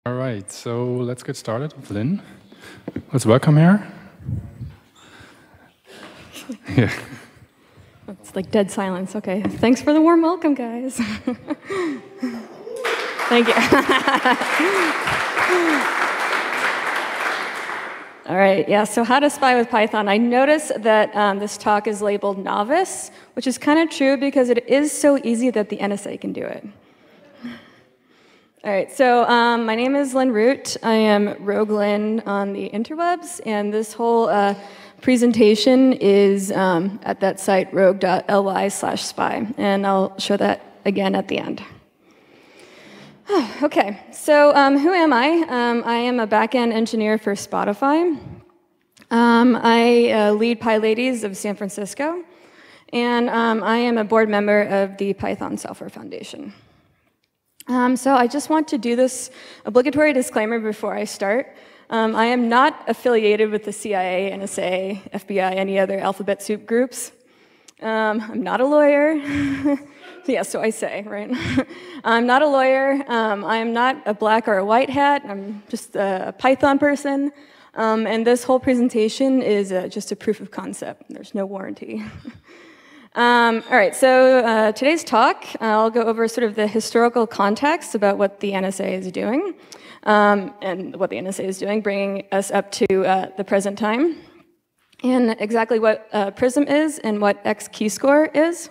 All right, so let's get started with Lynn. Let's welcome her. Yeah. It's like dead silence. Okay, thanks for the warm welcome, guys. Thank you. All right, yeah, so how to spy with Python. I notice that this talk is labeled novice, which is kind of true because it is so easy that the NSA can do it. All right, so my name is Lynn Root. I am Rogue Lynn on the interwebs, and this whole presentation is at that site, rogue.ly/spy, and I'll show that again at the end. Okay, so who am I? I am a backend engineer for Spotify. I lead PyLadies of San Francisco, and I am a board member of the Python Software Foundation. So I just want to do this obligatory disclaimer before I start. I am not affiliated with the CIA, NSA, FBI, any other alphabet soup groups. I'm not a lawyer. Yeah, so I say, right? I'm not a lawyer. I am not a black or a white hat. I'm just a Python person. And this whole presentation is just a proof of concept. There's no warranty. All right, so today's talk, I'll go over sort of the historical context about what the NSA is doing, and what the NSA is doing, bringing us up to the present time, and exactly what PRISM is and what X-keyscore is,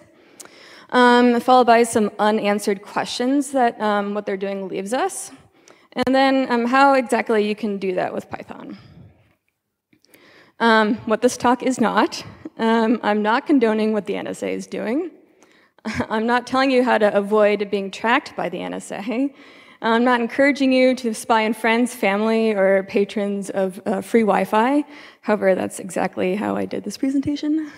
followed by some unanswered questions that what they're doing leaves us, and then how exactly you can do that with Python. What this talk is not. I'm not condoning what the NSA is doing. I'm not telling you how to avoid being tracked by the NSA. I'm not encouraging you to spy on friends, family, or patrons of free Wi-Fi. However, that's exactly how I did this presentation.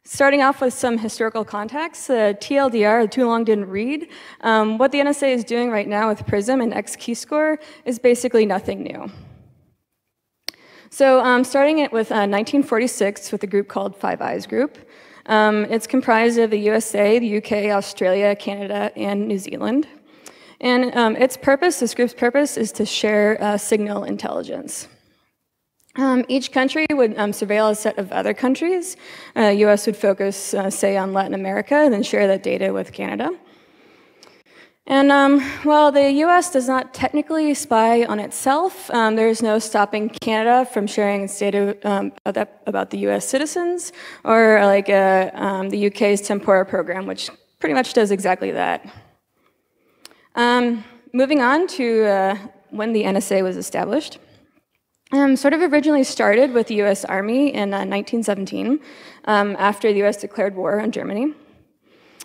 Starting off with some historical context, TLDR, too long didn't read. What the NSA is doing right now with PRISM and X-keyscore is basically nothing new. So starting it with 1946 with a group called Five Eyes Group. It's comprised of the USA, the UK, Australia, Canada, and New Zealand. And its purpose, this group's purpose, is to share signal intelligence. Each country would surveil a set of other countries. US would focus, say, on Latin America, and then share that data with Canada. And while the US does not technically spy on itself, there is no stopping Canada from sharing its data about the US citizens, or like the UK's Tempora program, which pretty much does exactly that. Moving on to when the NSA was established. Sort of originally started with the US Army in 1917, after the US declared war on Germany.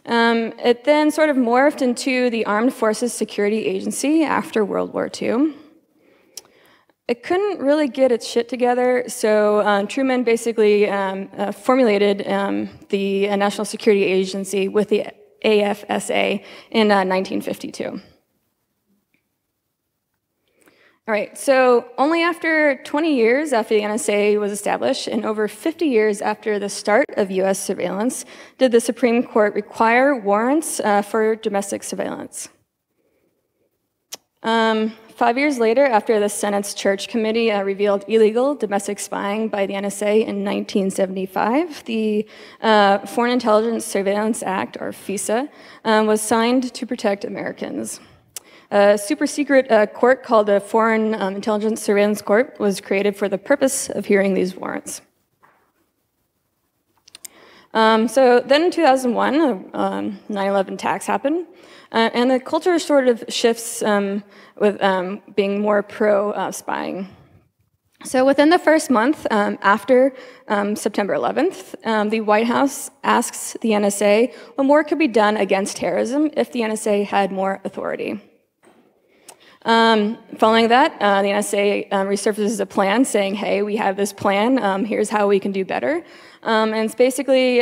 It then sort of morphed into the Armed Forces Security Agency after World War II. It couldn't really get its shit together, so Truman basically formulated the National Security Agency with the AFSA in 1952. All right, so only after 20 years after the NSA was established and over 50 years after the start of US surveillance did the Supreme Court require warrants for domestic surveillance. 5 years later, after the Senate's Church Committee revealed illegal domestic spying by the NSA in 1975, the Foreign Intelligence Surveillance Act, or FISA, was signed to protect Americans. A super secret court called the Foreign Intelligence Surveillance Court was created for the purpose of hearing these warrants. So then in 2001, 9/11 attacks happened, and the culture sort of shifts with being more pro-spying. So within the first month after September 11th, the White House asks the NSA what more could be done against terrorism if the NSA had more authority. Following that, the NSA resurfaces a plan saying, hey, we have this plan, here's how we can do better. And it's basically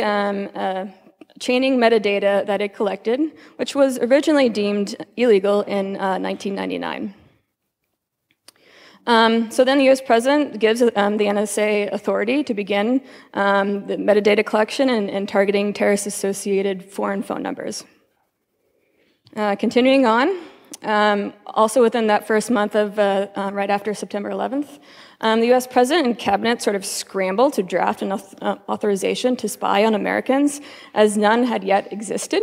chaining metadata that it collected, which was originally deemed illegal in 1999. So then the US president gives the NSA authority to begin the metadata collection and targeting terrorist-associated foreign phone numbers. Continuing on, also within that first month of right after September 11th, the US President and Cabinet sort of scrambled to draft an authorization to spy on Americans, as none had yet existed.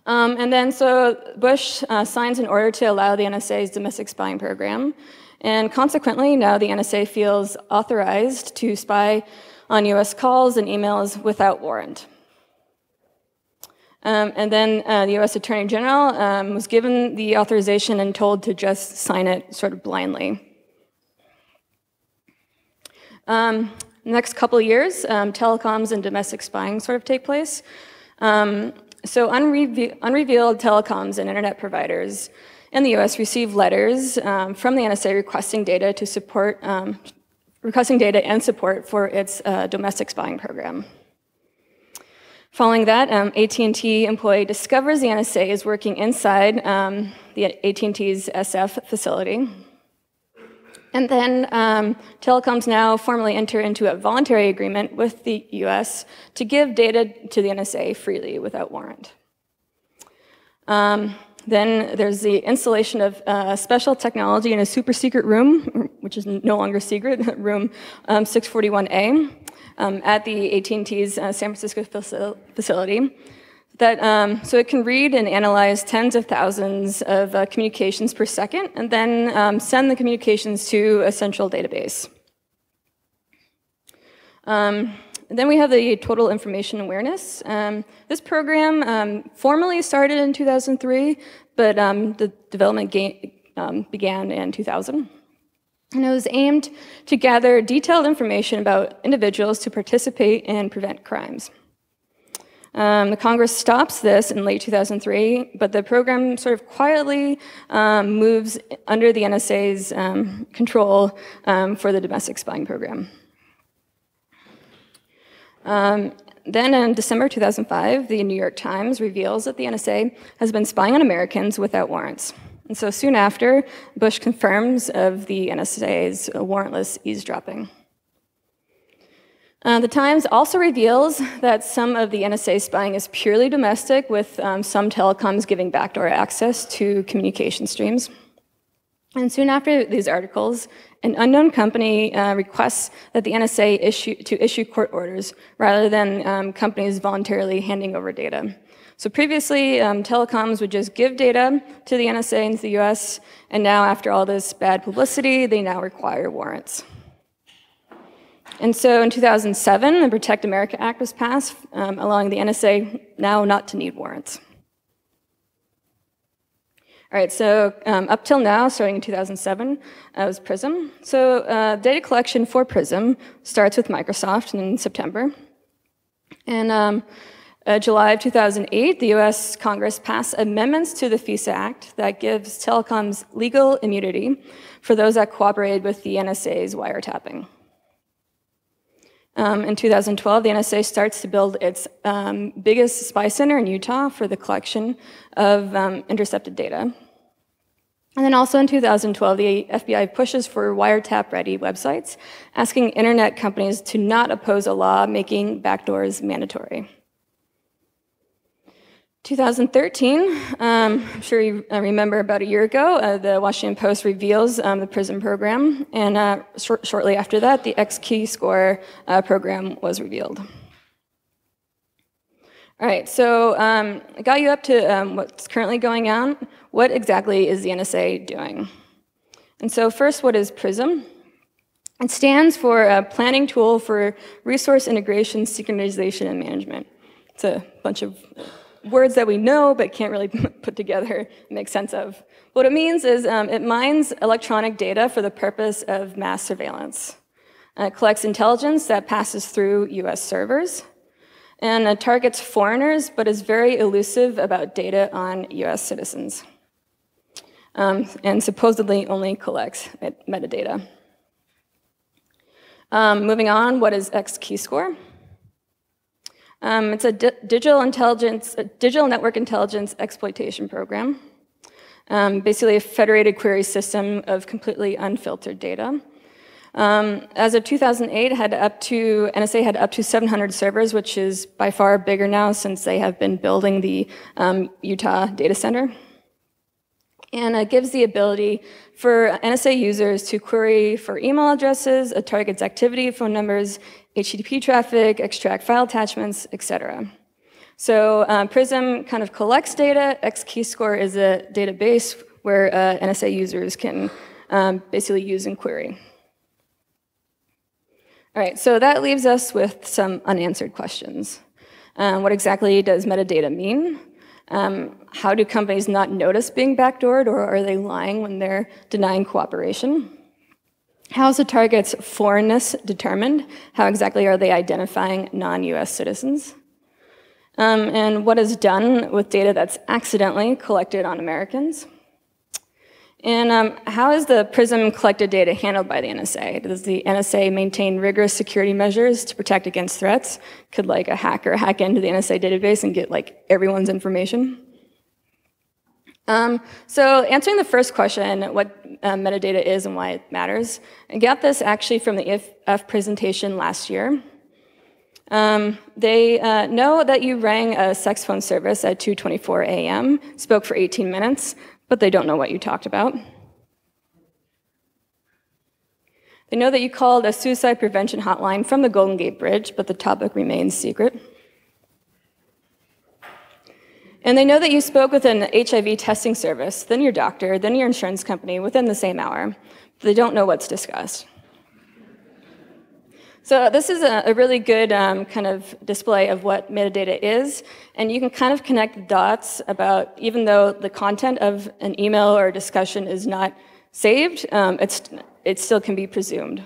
And then so Bush signs an order to allow the NSA's domestic spying program, and consequently now the NSA feels authorized to spy on US calls and emails without warrant. And then the US Attorney General was given the authorization and told to just sign it sort of blindly. Next couple of years, telecoms and domestic spying sort of take place. So unrevealed telecoms and internet providers in the US receive letters from the NSA requesting data to support, requesting data and support for its domestic spying program. Following that, AT&T employee discovers the NSA is working inside the AT&T's SF facility. And then telecoms now formally enter into a voluntary agreement with the US to give data to the NSA freely without warrant. Then there's the installation of special technology in a super secret room, which is no longer secret, room 641A, at the AT&T's San Francisco facility. That, so it can read and analyze tens of thousands of communications per second, and then send the communications to a central database. Then we have the Total Information Awareness. This program formally started in 2003, but the development began in 2000. And it was aimed to gather detailed information about individuals to participate and prevent crimes. The Congress stops this in late 2003, but the program sort of quietly moves under the NSA's control for the domestic spying program. Then in December 2005, the New York Times reveals that the NSA has been spying on Americans without warrants. And so soon after, Bush confirms of the NSA's warrantless eavesdropping. The Times also reveals that some of the NSA spying is purely domestic, with some telecoms giving backdoor access to communication streams. And soon after these articles, an unknown company requests that the NSA issue court orders rather than companies voluntarily handing over data. So previously, telecoms would just give data to the NSA into the US, and now after all this bad publicity, they now require warrants. And so in 2007, the Protect America Act was passed, allowing the NSA now not to need warrants. All right, so up till now, starting in 2007, was PRISM. So data collection for PRISM starts with Microsoft in September. And July of 2008, the US Congress passed amendments to the FISA Act that gives telecoms legal immunity for those that cooperated with the NSA's wiretapping. In 2012, the NSA starts to build its biggest spy center in Utah for the collection of intercepted data. And then also in 2012, the FBI pushes for wiretap-ready websites, asking internet companies to not oppose a law making backdoors mandatory. 2013, I'm sure you remember about a year ago, the Washington Post reveals the PRISM program, and shortly after that, the X-Keyscore program was revealed. All right, so I got you up to what's currently going on. What exactly is the NSA doing? And so first, what is PRISM? It stands for a planning tool for resource integration, synchronization, and management. It's a bunch of words that we know but can't really put together and make sense of. What it means is it mines electronic data for the purpose of mass surveillance. It collects intelligence that passes through US servers, and it targets foreigners but is very elusive about data on US citizens, and supposedly only collects metadata. Moving on, what is X-Keyscore? It's a digital network intelligence exploitation program, basically a federated query system of completely unfiltered data. As of 2008, NSA had up to 700 servers, which is by far bigger now since they have been building the Utah data center. And it gives the ability for NSA users to query for email addresses, a target's activity, phone numbers, HTTP traffic, extract file attachments, etc. So PRISM kind of collects data. Xkeyscore is a database where NSA users can basically use and query. All right, so that leaves us with some unanswered questions. What exactly does metadata mean? How do companies not notice being backdoored, or are they lying when they're denying cooperation? How is the target's foreignness determined? How exactly are they identifying non-US citizens? And what is done with data that's accidentally collected on Americans? And how is the PRISM collected data handled by the NSA? Does the NSA maintain rigorous security measures to protect against threats? Could like a hacker hack into the NSA database and get like everyone's information? So answering the first question, what metadata is and why it matters, I got this actually from the IF presentation last year. They know that you rang a sex phone service at 2:24 a.m., spoke for 18 minutes, but they don't know what you talked about. They know that you called a suicide prevention hotline from the Golden Gate Bridge, but the topic remains secret. And they know that you spoke with an HIV testing service, then your doctor, then your insurance company within the same hour, but they don't know what's discussed. So this is a really good kind of display of what metadata is, and you can kind of connect the dots about, even though the content of an email or discussion is not saved, it still can be presumed.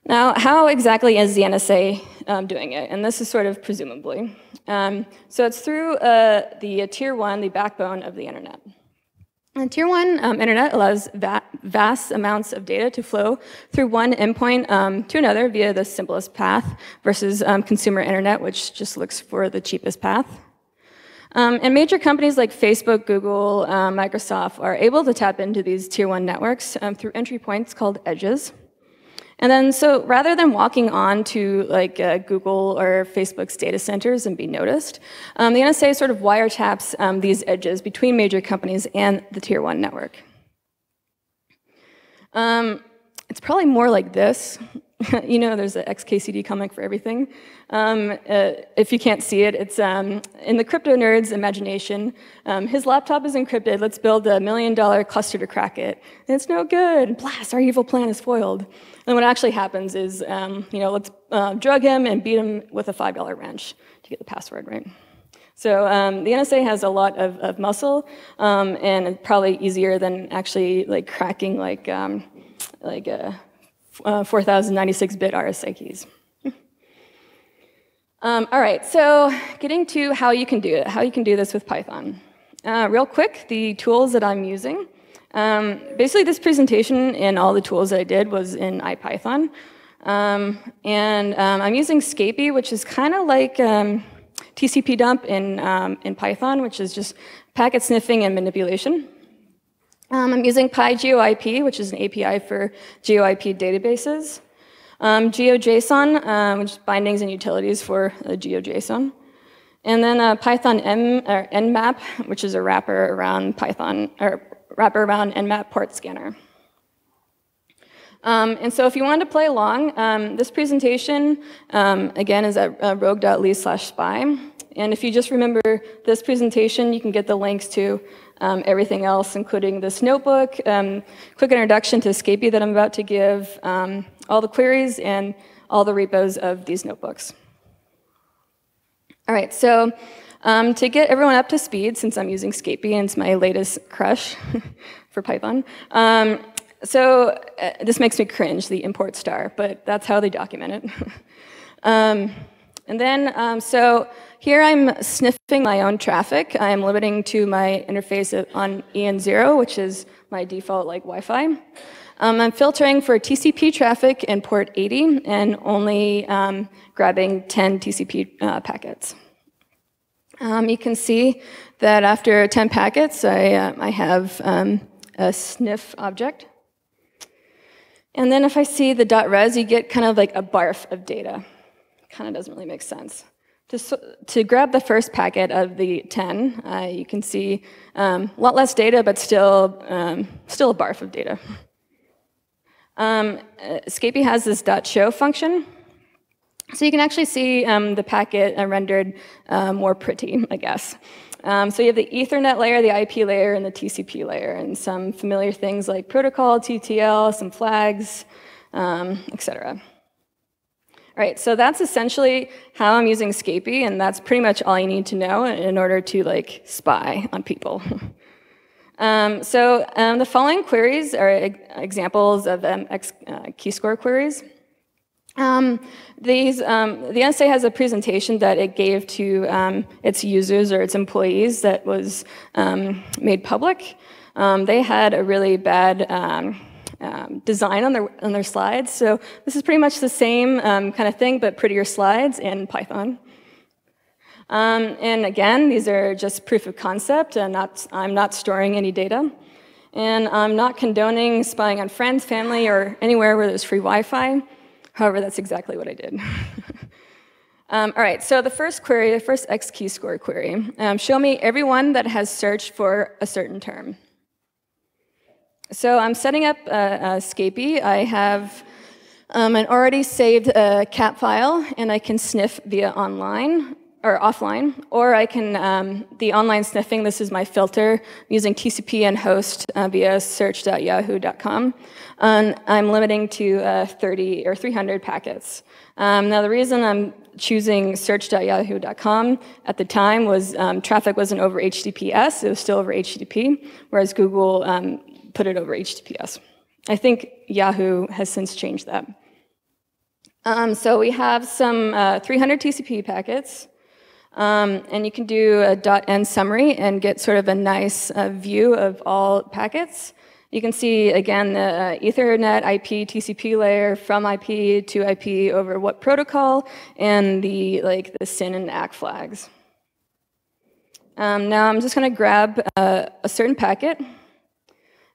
Now, how exactly is the NSA doing it? And this is sort of presumably. So it's through the Tier 1, the backbone of the internet. And Tier 1 internet allows vast amounts of data to flow through one endpoint to another via the simplest path versus consumer internet, which just looks for the cheapest path. And major companies like Facebook, Google, Microsoft are able to tap into these Tier 1 networks through entry points called edges. And then, so rather than walking on to like Google or Facebook's data centers and be noticed, the NSA sort of wiretaps these edges between major companies and the Tier 1 network. It's probably more like this. You know, there's an XKCD comic for everything. If you can't see it, it's in the crypto nerd's imagination. His laptop is encrypted. Let's build $1 million cluster to crack it. And it's no good. Blast, our evil plan is foiled. And what actually happens is, you know, let's drug him and beat him with a $5 wrench to get the password right. So the NSA has a lot of muscle, and it's probably easier than actually like cracking like 4096-bit RSA keys. All right, so getting to how you can do it, how you can do this with Python. Real quick, the tools that I'm using. Basically, this presentation and all the tools that I did was in IPython. And I'm using Scapy, which is kind of like TCP dump in Python, which is just packet sniffing and manipulation. I'm using PyGeoIP, which is an API for GeoIP databases. GeoJSON, which is bindings and utilities for GeoJSON. And then Python Nmap, which is a wrapper around Python, or wrapper around Nmap port scanner. And so if you wanted to play along, this presentation, again, is at rogue.ly/spy. And if you just remember this presentation, you can get the links to everything else, including this notebook, quick introduction to Scapy that I'm about to give, all the queries, and all the repos of these notebooks. All right, so to get everyone up to speed, since I'm using Scapy and it's my latest crush for Python, so this makes me cringe, the import star, but that's how they document it. And then, so here I'm sniffing my own traffic. I'm limiting to my interface on EN0, which is my default like Wi-Fi. I'm filtering for TCP traffic and port 80 and only grabbing 10 TCP packets. You can see that after 10 packets, I have a sniff object. And then if I see the .res, you get kind of like a barf of data. Kind of doesn't really make sense. To grab the first packet of the 10, you can see a lot less data, but still a barf of data. Scapy has this .show function. So you can actually see the packet rendered more pretty, I guess. So you have the Ethernet layer, the IP layer, and the TCP layer, and some familiar things like protocol, TTL, some flags, etc. All right, so that's essentially how I'm using Scapy, and that's pretty much all you need to know in order to like spy on people. The following queries are examples of keyscore queries. The NSA has a presentation that it gave to its users or its employees that was made public. They had a really bad design on their slides, so this is pretty much the same kind of thing, but prettier slides in Python. And again, these are just proof of concept, and I'm not storing any data. And I'm not condoning spying on friends, family, or anywhere where there's free Wi-Fi. However, that's exactly what I did. All right, so the first query, the first X-keyscore query, show me everyone that has searched for a certain term. So I'm setting up Scapy. I have an already saved cat file, and I can sniff via online, or offline, or I can, the online sniffing, this is my filter, using TCP and host via search.yahoo.com. And I'm limiting to 30 or 300 packets. Now the reason I'm choosing search.yahoo.com at the time was traffic wasn't over HTTPS, it was still over HTTP, whereas Google put it over HTTPS. I think Yahoo has since changed that. So we have some 300 TCP packets. And you can do a .end summary and get sort of a nice view of all packets. You can see, again, the Ethernet IP TCP layer from IP to IP over what protocol, and the SYN and ACK flags. Now I'm just going to grab a certain packet.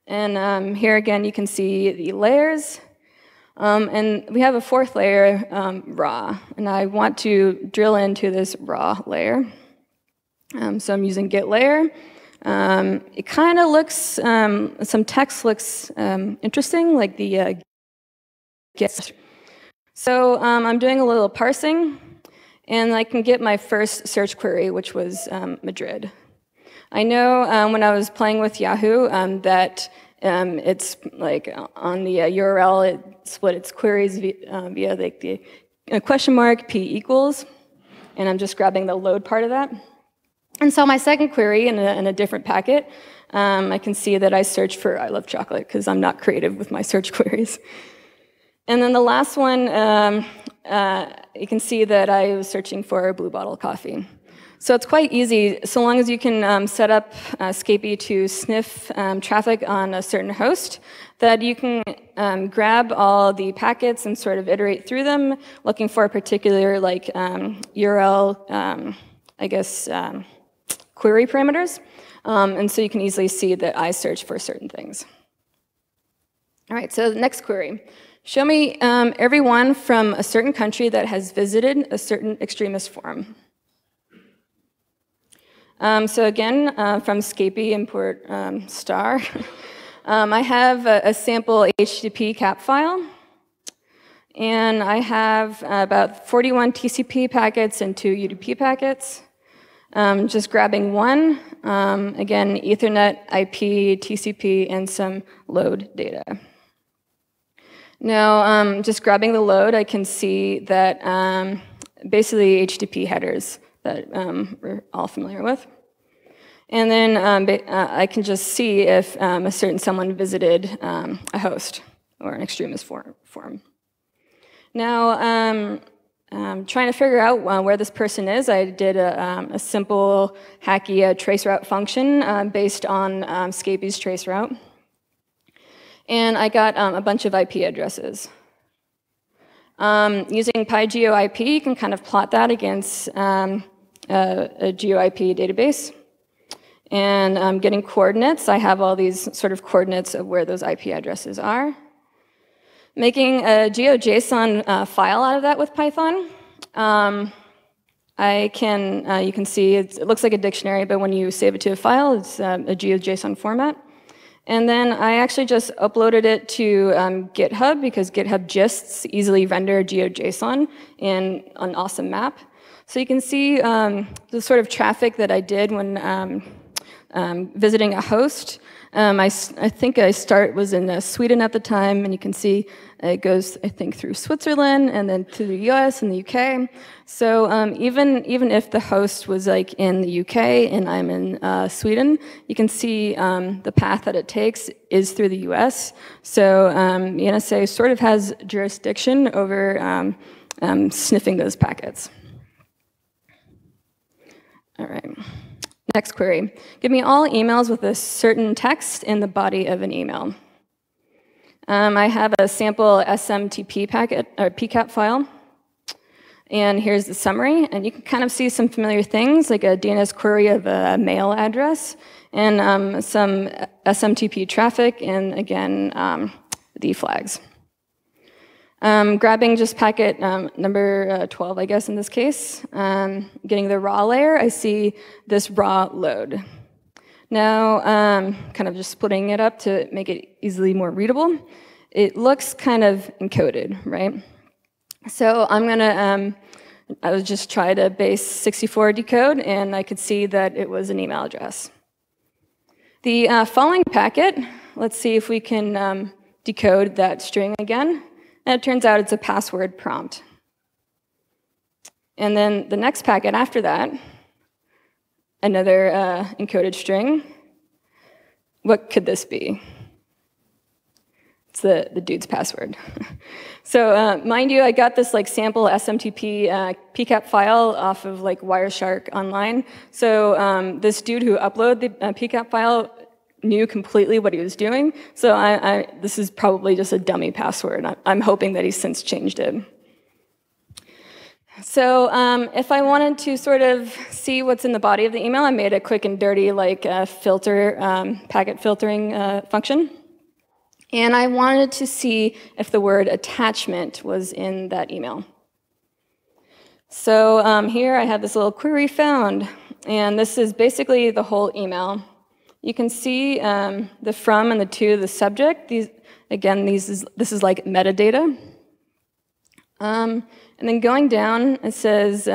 And here again, you can see the layers. And we have a fourth layer, raw, and I want to drill into this raw layer. So I'm using get layer. It kind of looks, some text looks interesting, like the get. So I'm doing a little parsing, and I can get my first search query, which was Madrid. I know when I was playing with Yahoo that it's like on the URL, it split its queries via like the question mark p equals, and I'm just grabbing the load part of that. And so my second query in a different packet, I can see that I search for I love chocolate because I'm not creative with my search queries. And then the last one, you can see that I was searching for blue bottle coffee. So it's quite easy, so long as you can set up Scapy to sniff traffic on a certain host, that you can grab all the packets and sort of iterate through them, looking for a particular like URL, I guess, query parameters. And so you can easily see that I search for certain things. All right, so the next query. Show me everyone from a certain country that has visited a certain extremist forum. So again, from Scapy import star, I have a sample HTTP cap file, and I have about 41 TCP packets and 2 UDP packets. Just grabbing one, again, Ethernet, IP, TCP, and some load data. Now, just grabbing the load, I can see that basically HTTP headers that we're all familiar with. And then I can just see if a certain someone visited a host or an extremist forum. Now, trying to figure out where this person is, I did a simple hacky traceroute function based on Scapy's traceroute. And I got a bunch of IP addresses. Using PyGeoIP, you can kind of plot that against a GeoIP database. And I'm getting coordinates. I have all these sort of coordinates of where those IP addresses are. Making a GeoJSON file out of that with Python. You can see it looks like a dictionary, but when you save it to a file, it's a GeoJSON format. And then I actually just uploaded it to GitHub because GitHub gists easily render GeoJSON in an awesome map. So you can see the sort of traffic that I did when visiting a host. I think I was in Sweden at the time, and you can see it goes, I think, through Switzerland and then to the US and the UK. So even if the host was like in the UK and I'm in Sweden, you can see the path that it takes is through the US. So the NSA sort of has jurisdiction over sniffing those packets. All right. Next query. Give me all emails with a certain text in the body of an email. I have a sample SMTP packet, or PCAP file. And here's the summary. And you can kind of see some familiar things, like a DNS query of a mail address, and some SMTP traffic, and again, the flags. Grabbing just packet number 12, I guess, in this case. Getting the raw layer, I see this raw load. Now, kind of just splitting it up to make it easily more readable. It looks kind of encoded, right? So I'm gonna, I would just try to base 64 decode, and I could see that it was an email address. The following packet, let's see if we can decode that string again. And it turns out it's a password prompt. And then the next packet after that, another encoded string. What could this be? It's the dude's password. So mind you, I got this like sample SMTP PCAP file off of like Wireshark online. So this dude who uploaded the PCAP file knew completely what he was doing. So this is probably just a dummy password. I'm hoping that he's since changed it. So if I wanted to sort of see what's in the body of the email, I made a quick and dirty like filter, packet filtering function. And I wanted to see if the word attachment was in that email. So here I have this little query found. And this is basically the whole email. You can see the from and the to, the subject. This is like metadata. And then going down, it says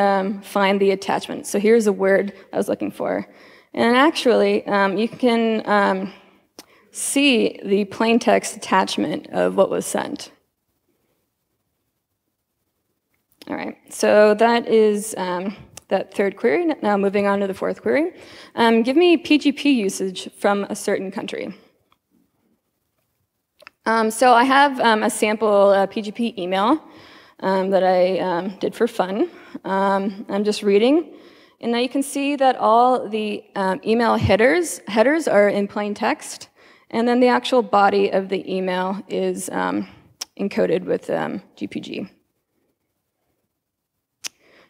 find the attachment. So here's a word I was looking for. And actually, you can see the plain text attachment of what was sent. All right, so that is that third query. Now moving on to the fourth query. Give me PGP usage from a certain country. So I have a sample PGP email that I did for fun. I'm just reading. And now you can see that all the email headers are in plain text. And then the actual body of the email is encoded with GPG.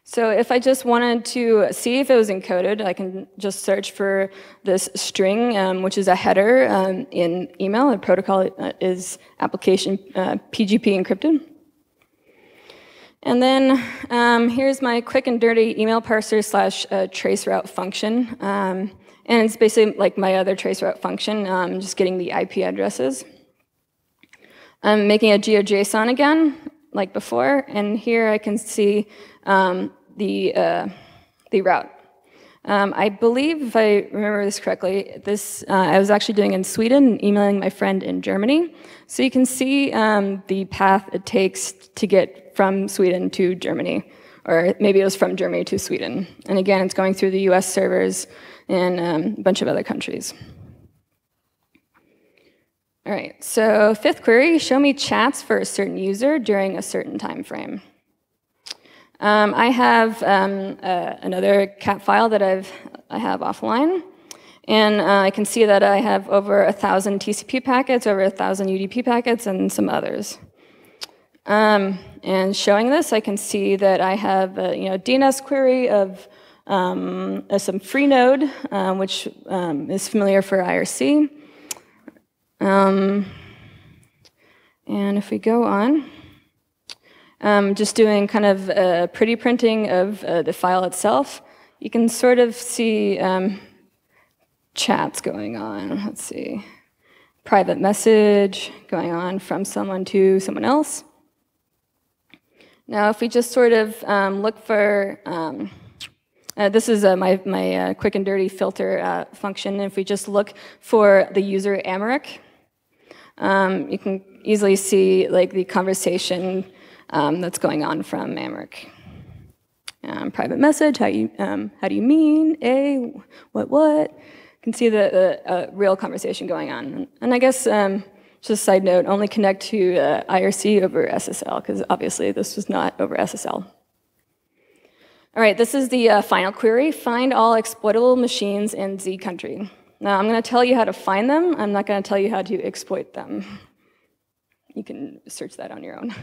So if I just wanted to see if it was encoded, I can just search for this string, which is a header in email. The protocol is application PGP encrypted. And then here's my quick and dirty email parser slash traceroute function. And it's basically like my other traceroute function, just getting the IP addresses. I'm making a GeoJSON again, like before, and here I can see the route. I believe, if I remember this correctly, I was actually doing in Sweden, emailing my friend in Germany. So you can see the path it takes to get from Sweden to Germany, or maybe it was from Germany to Sweden. And again, it's going through the US servers and a bunch of other countries. All right, so fifth query, show me chats for a certain user during a certain time frame. I have another cat file that I have offline, and I can see that I have over 1,000 TCP packets, over 1,000 UDP packets, and some others. And showing this, I can see that I have a DNS query of some free node, which is familiar for IRC. And if we go on, just doing kind of a pretty printing of the file itself, you can sort of see chats going on. Let's see. Private message going on from someone to someone else. Now, if we just sort of look for, this is my quick and dirty filter function. If we just look for the user Amharic, you can easily see like the conversation that's going on from Amharic. Private message, how do you mean? What? You can see the real conversation going on. And I guess, just a side note, only connect to IRC over SSL, because obviously this was not over SSL. All right, this is the final query. Find all exploitable machines in Z country. Now, I'm going to tell you how to find them. I'm not going to tell you how to exploit them. You can search that on your own.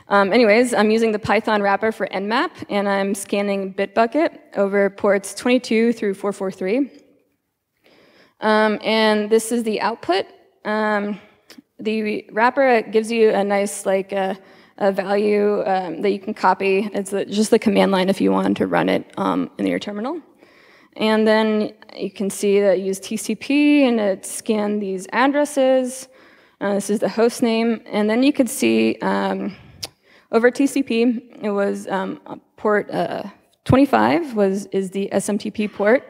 Anyways, I'm using the Python wrapper for Nmap, and I'm scanning Bitbucket over ports 22 through 443. And this is the output. The wrapper gives you a nice a value that you can copy. It's just the command line if you want to run it in your terminal. And then you can see that I use TCP, and it scanned these addresses. This is the host name. And then you could see over TCP, it was port 25 is the SMTP port.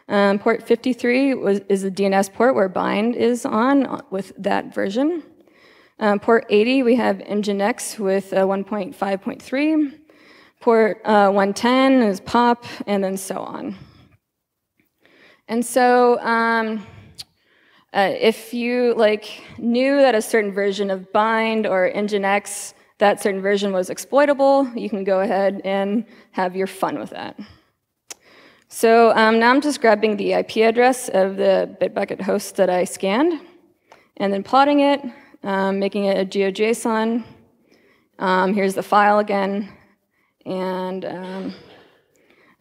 Port 53 is the DNS port where bind is on with that version. Port 80, we have Nginx with 1.5.3. Port 110 is POP, and then so on. And so if you knew that a certain version of bind or Nginx, that certain version was exploitable, you can go ahead and have your fun with that. So now I'm just grabbing the IP address of the Bitbucket host that I scanned, and then plotting it, making it a GeoJSON. Here's the file again, and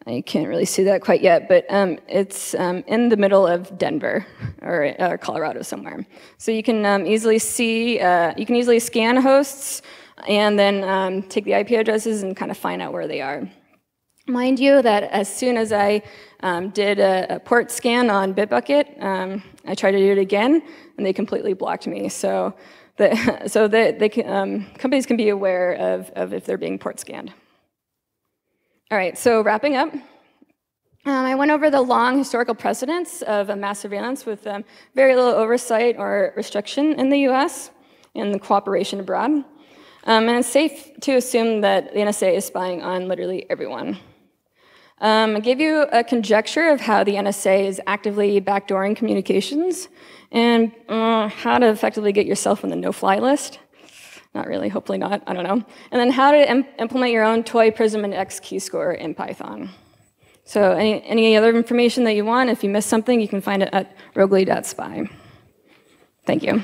I can't really see that quite yet, but it's in the middle of Denver or Colorado somewhere. So you can easily see, you can easily scan hosts and then take the IP addresses and kind of find out where they are. Mind you that as soon as I did a port scan on Bitbucket, I tried to do it again, and they completely blocked me. So companies can be aware of if they're being port scanned. All right, so wrapping up, I went over the long historical precedents of mass surveillance with very little oversight or restriction in the US and the cooperation abroad. And it's safe to assume that the NSA is spying on literally everyone. I gave you a conjecture of how the NSA is actively backdooring communications and how to effectively get yourself on the no-fly list. Not really, hopefully not, I don't know. And then how to implement your own toy PRISM and X keyscore in Python. So any other information that you want, if you missed something, you can find it at rogley.spy. Thank you.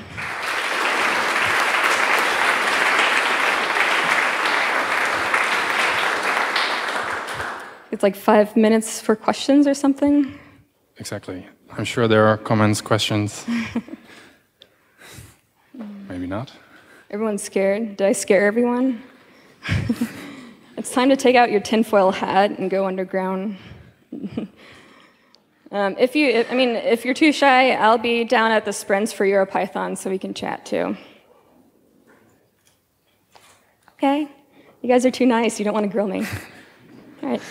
It's like 5 minutes for questions or something. Exactly. I'm sure there are comments, questions. Maybe not. Everyone's scared. Did I scare everyone? It's time to take out your tinfoil hat and go underground. If you're too shy, I'll be down at the sprints for EuroPython so we can chat too. Okay. You guys are too nice. You don't want to grill me. All right.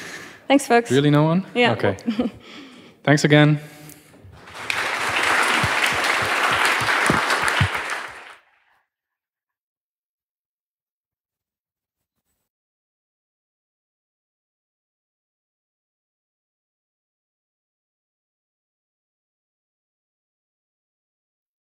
Thanks, folks. Really no one? Yeah. Okay. Thanks again.